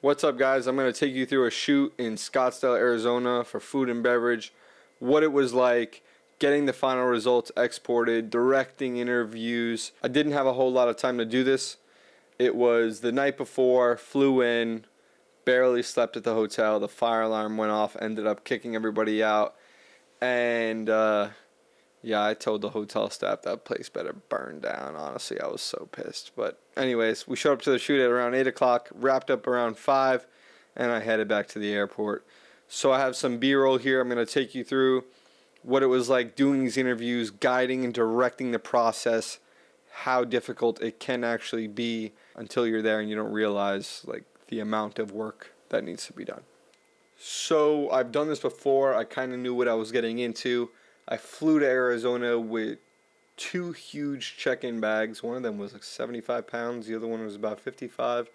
What's up, guys? I'm going to take you through a shoot in Scottsdale, Arizona for food and beverage, what it was like, getting the final results exported, directing interviews. I didn't have a whole lot of time to do this. It was the night before, flew in, barely slept at the hotel. The fire alarm went off, ended up kicking everybody out. And yeah, I told the hotel staff that place better burn down. Honestly, I was so pissed. But anyways, we showed up to the shoot at around 8 o'clock, wrapped up around 5, and I headed back to the airport. So I have some B-roll here. I'm going to take you through what it was like doing these interviews, guiding and directing the process, how difficult it can actually be until you're there and you don't realize like the amount of work that needs to be done. So I've done this before. I kind of knew what I was getting into. I flew to Arizona with 2 huge check-in bags. One of them was like 75 pounds. The other one was about 55.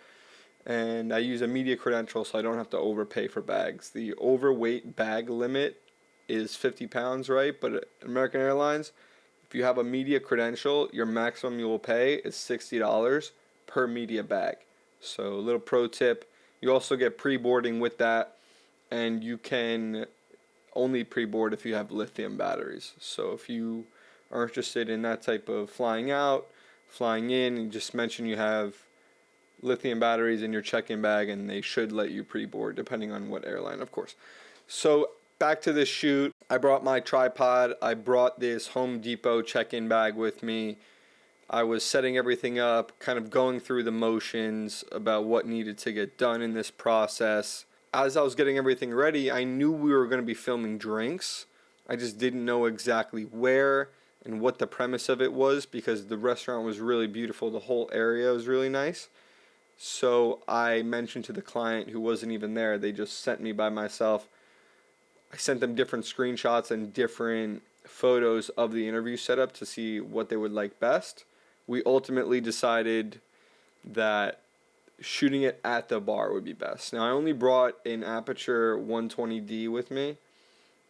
And I use a media credential so I don't have to overpay for bags. The overweight bag limit is 50 pounds, right? But at American Airlines, if you have a media credential, your maximum you will pay is $60 per media bag. So a little pro tip. You also get pre-boarding with that. And you can only pre-board if you have lithium batteries. So if you are interested in that type of flying out, flying in, and just mention you have lithium batteries in your check-in bag, and they should let you pre-board depending on what airline, of course. So back to this shoot. I brought my tripod. I brought this Home Depot check-in bag with me. I was setting everything up, kind of going through the motions about what needed to get done in this process. As I was getting everything ready, I knew we were going to be filming drinks. I just didn't know exactly where and what the premise of it was because the restaurant was really beautiful. The whole area was really nice. So I mentioned to the client who wasn't even there. They just sent me by myself. I sent them different screenshots and different photos of the interview setup to see what they would like best. We ultimately decided that shooting it at the bar would be best. Now, I only brought an Aperture 120D with me.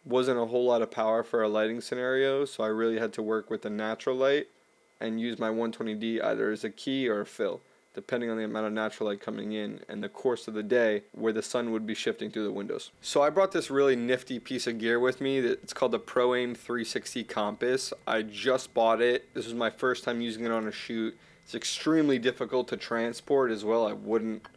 Wasn't a whole lot of power for a lighting scenario, so I really had to work with a natural light and use my 120D either as a key or a fill, depending on the amount of natural light coming in and the course of the day where the sun would be shifting through the windows. So I brought this really nifty piece of gear with me. It's called the Pro-Aim 360 Compass. I just bought it. This was my first time using it on a shoot. It's extremely difficult to transport as well. I wouldn't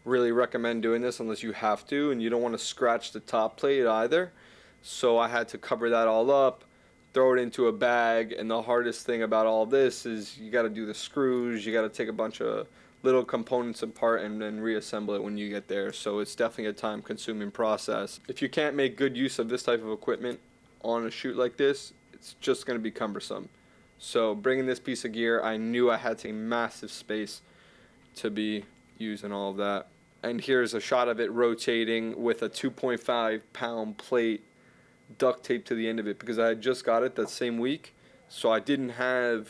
really recommend doing this unless you have to, and you don't want to scratch the top plate either. So I had to cover that all up, throw it into a bag, and the hardest thing about all this is you got to do the screws, you got to take a bunch of little components apart and then reassemble it when you get there. So it's definitely a time-consuming process. If you can't make good use of this type of equipment on a shoot like this, it's just going to be cumbersome. So bringing this piece of gear, I knew I had to take massive space to be using all of that. And here's a shot of it rotating with a 2.5 pound plate duct taped to the end of it because I had just got it that same week. So I didn't have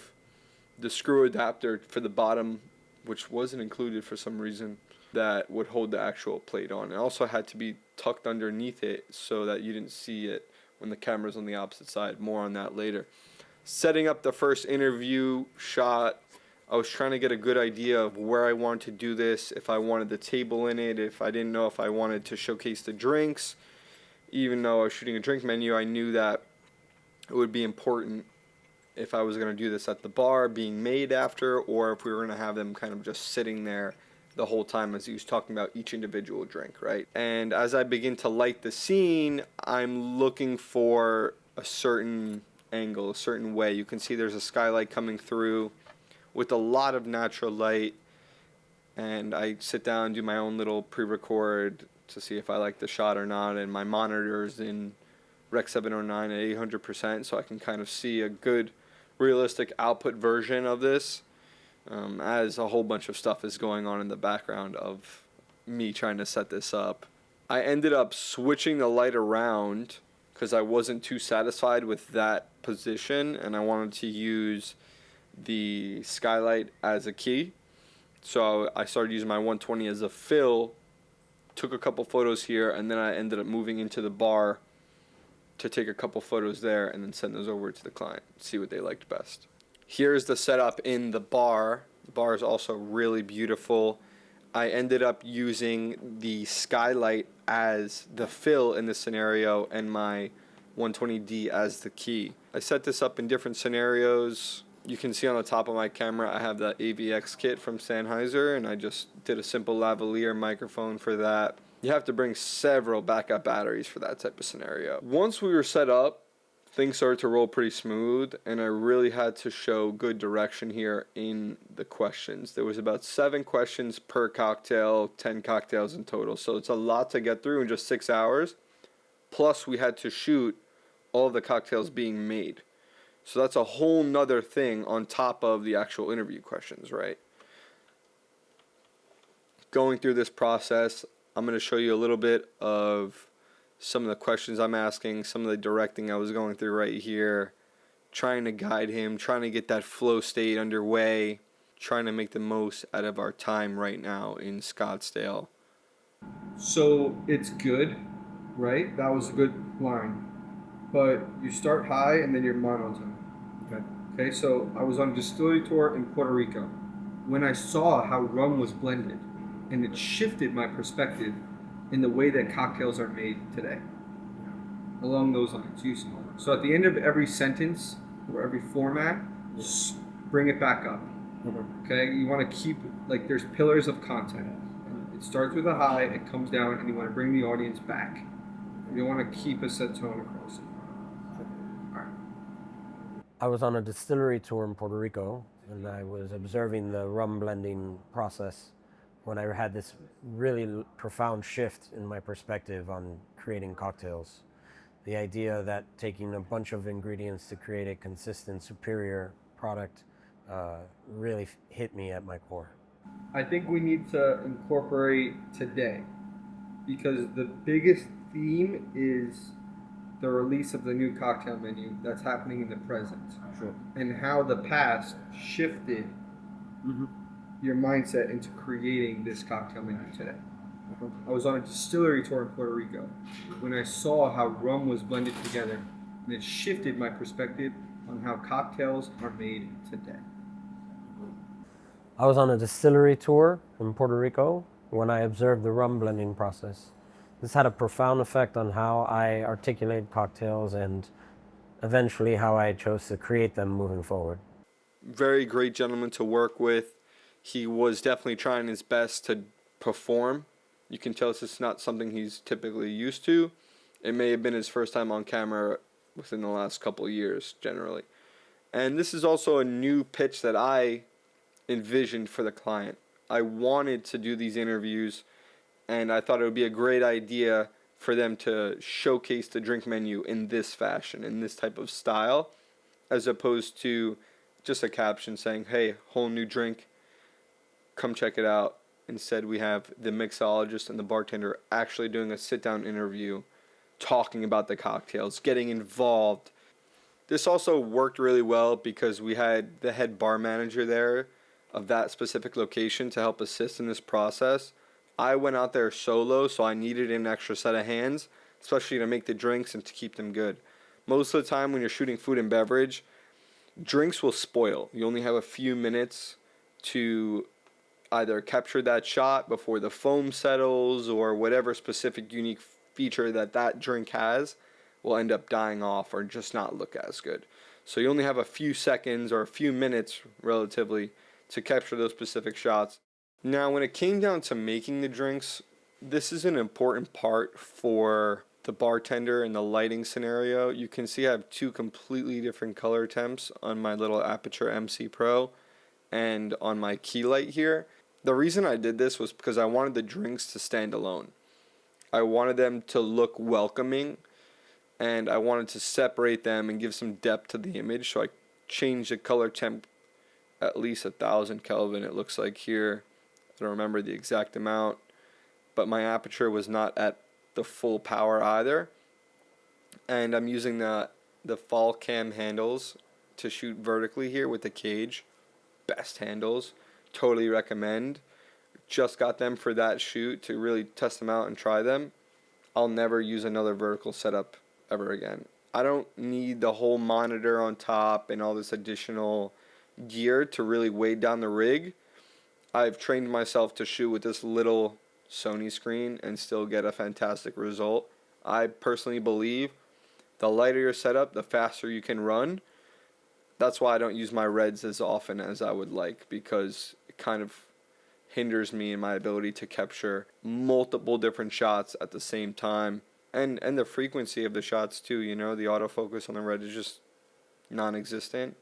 the screw adapter for the bottom, which wasn't included for some reason, that would hold the actual plate on. It also had to be tucked underneath it so that you didn't see it when the camera's on the opposite side. More on that later. Setting up the first interview shot, I was trying to get a good idea of where I wanted to do this, if I wanted the table in it, if I didn't know if I wanted to showcase the drinks. Even though I was shooting a drink menu, I knew that it would be important if I was going to do this at the bar, being made after, or if we were going to have them kind of just sitting there the whole time as he was talking about each individual drink, right? And as I begin to light the scene, I'm looking for a certain angle, a certain way. You can see there's a skylight coming through with a lot of natural light, and I sit down and do my own little pre-record to see if I like the shot or not, and my monitor's in Rec 709 at 800%, so I can kind of see a good realistic output version of this as a whole bunch of stuff is going on in the background of me trying to set this up. I ended up switching the light around because I wasn't too satisfied with that position and I wanted to use the skylight as a key. So I started using my 120 as a fill, took a couple photos here, and then I ended up moving into the bar to take a couple photos there and then send those over to the client, see what they liked best. Here's the setup in the bar. The bar is also really beautiful. I ended up using the skylight as the fill in this scenario and my 120D as the key. I set this up in different scenarios. You can see on the top of my camera I have the AVX kit from Sennheiser, and I just did a simple lavalier microphone for that. You have to bring several backup batteries for that type of scenario. Once we were set up, things started to roll pretty smooth, and I really had to show good direction here in the questions. There was about 7 questions per cocktail, 10 cocktails in total, so it's a lot to get through in just 6 hours. Plus we had to shoot all the cocktails being made. So that's a whole nother thing on top of the actual interview questions, right? Going through this process, I'm going to show you a little bit of some of the questions I'm asking, some of the directing I was going through right here, trying to guide him, trying to get that flow state underway, trying to make the most out of our time right now in Scottsdale. So it's good, right? That was a good line. But you start high and then you're monotone. Okay, so I was on a distillery tour in Puerto Rico. When I saw how rum was blended, and it shifted my perspective in the way that cocktails are made today. Along those lines, so at the end of every sentence or every format, just bring it back up. Okay, you want to keep, like, there's pillars of content. It starts with a high, it comes down, and you want to bring the audience back. You want to keep a set tone across it. I was on a distillery tour in Puerto Rico, and I was observing the rum blending process when I had this really profound shift in my perspective on creating cocktails. The idea that taking a bunch of ingredients to create a consistent, superior product really hit me at my core. I think we need to incorporate today, because the biggest theme is the release of the new cocktail menu that's happening in the present. Sure. And how the past shifted your mindset into creating this cocktail menu today. I was on a distillery tour in Puerto Rico when I saw how rum was blended together, and it shifted my perspective on how cocktails are made today. I was on a distillery tour in Puerto Rico when I observed the rum blending process. This had a profound effect on how I articulate cocktails and eventually how I chose to create them moving forward. Very great gentleman to work with. He was definitely trying his best to perform. You can tell it's not something he's typically used to. It may have been his first time on camera within the last couple of years, generally. And this is also a new pitch that I envisioned for the client. I wanted to do these interviews, and I thought it would be a great idea for them to showcase the drink menu in this fashion, in this type of style, as opposed to just a caption saying, hey, whole new drink, come check it out. Instead, we have the mixologist and the bartender actually doing a sit-down interview, talking about the cocktails, getting involved. This also worked really well because we had the head bar manager there of that specific location to help assist in this process. I went out there solo, so I needed an extra set of hands, especially to make the drinks and to keep them good. Most of the time when you're shooting food and beverage, drinks will spoil. You only have a few minutes to either capture that shot before the foam settles, or whatever specific unique feature that drink has will end up dying off or just not look as good. So you only have a few seconds or a few minutes relatively to capture those specific shots. Now, when it came down to making the drinks, this is an important part for the bartender in the lighting scenario. You can see I have 2 completely different color temps on my little Aperture MC Pro and on my key light here. The reason I did this was because I wanted the drinks to stand alone. I wanted them to look welcoming, and I wanted to separate them and give some depth to the image. So I changed the color temp at least 1000 Kelvin, it looks like here. I don't remember the exact amount, but my aperture was not at the full power either. And I'm using the fall cam handles to shoot vertically here with the cage. Best handles. Totally recommend. Just got them for that shoot to really test them out and try them. I'll never use another vertical setup ever again. I don't need the whole monitor on top and all this additional gear to really weigh down the rig. I've trained myself to shoot with this little Sony screen and still get a fantastic result. I personally believe the lighter your setup, the faster you can run. That's why I don't use my reds as often as I would like, because it kind of hinders me in my ability to capture multiple different shots at the same time. And the frequency of the shots too, you know, the autofocus on the red is just non-existent.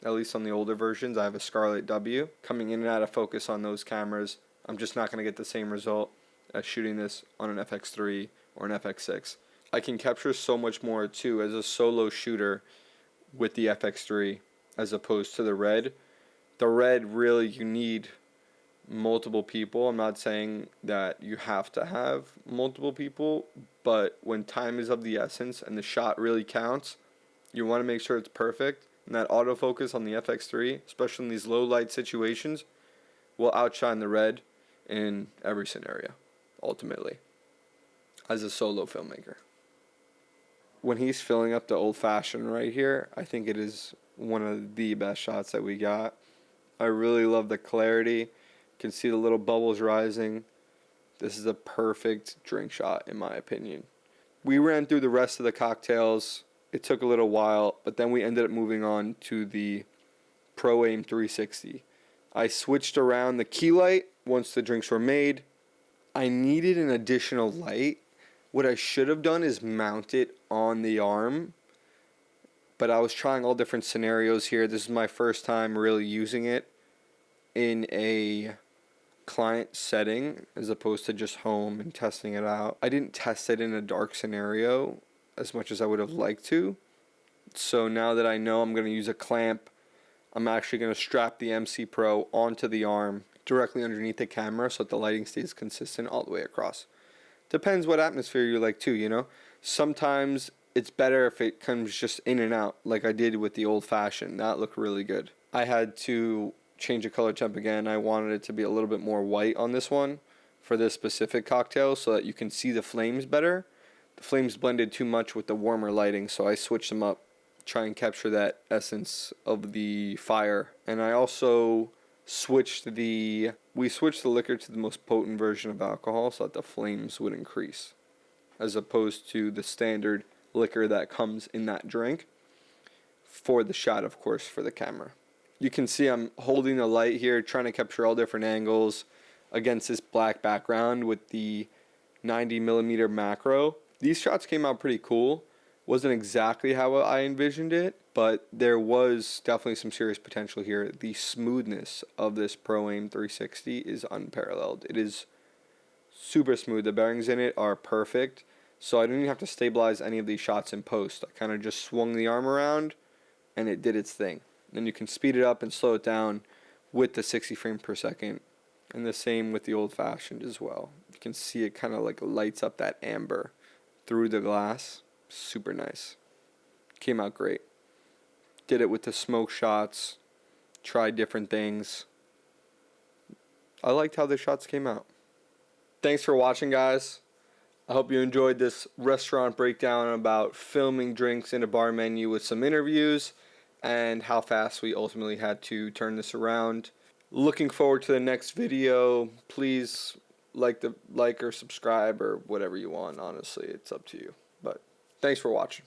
At least on the older versions. I have a Scarlett W. Coming in and out of focus on those cameras, I'm just not going to get the same result as shooting this on an FX3 or an FX6. I can capture so much more too as a solo shooter with the FX3 as opposed to the red. The red, really, you need multiple people. I'm not saying that you have to have multiple people, but when time is of the essence and the shot really counts, you want to make sure it's perfect. And that autofocus on the FX3, especially in these low light situations, will outshine the red in every scenario, ultimately, as a solo filmmaker. When he's filling up the old fashioned right here, I think it is one of the best shots that we got. I really love the clarity. You can see the little bubbles rising. This is a perfect drink shot in my opinion. We ran through the rest of the cocktails. It took a little while, but then we ended up moving on to the Pro Aim 360. I switched around the key light once the drinks were made. I needed an additional light. What I should have done is mount it on the arm, but I was trying all different scenarios here. This is my first time really using it in a client setting as opposed to just home and testing it out. I didn't test it in a dark scenario as much as I would have liked to. So now that I know I'm going to use a clamp, I'm actually going to strap the MC Pro onto the arm directly underneath the camera so that the lighting stays consistent all the way across. Depends what atmosphere you like too, you know. Sometimes it's better if it comes just in and out like I did with the old fashioned. That looked really good. I had to change the color temp again. I wanted it to be a little bit more white on this one for this specific cocktail so that you can see the flames better. The flames blended too much with the warmer lighting, so I switched them up, try and capture that essence of the fire. And I also switched the liquor to the most potent version of alcohol so that the flames would increase, as opposed to the standard liquor that comes in that drink for the shot, of course, for the camera. You can see I'm holding the light here, trying to capture all different angles against this black background with the 90mm macro. These shots came out pretty cool. Wasn't exactly how I envisioned it, but there was definitely some serious potential here. The smoothness of this Pro Aim 360 is unparalleled. It is super smooth. The bearings in it are perfect, so I didn't even have to stabilize any of these shots in post. I kind of just swung the arm around and it did its thing. Then you can speed it up and slow it down with the 60 frames per second, and the same with the old fashioned as well. You can see it kind of like lights up that amber through the glass. Super nice. Came out great. Did it with the smoke shots. Tried different things. I liked how the shots came out. Thanks for watching, guys. I hope you enjoyed this restaurant breakdown about filming drinks in a bar menu with some interviews and how fast we ultimately had to turn this around. Looking forward to the next video. Please like or subscribe or whatever you want. Honestly, it's up to you. But thanks for watching.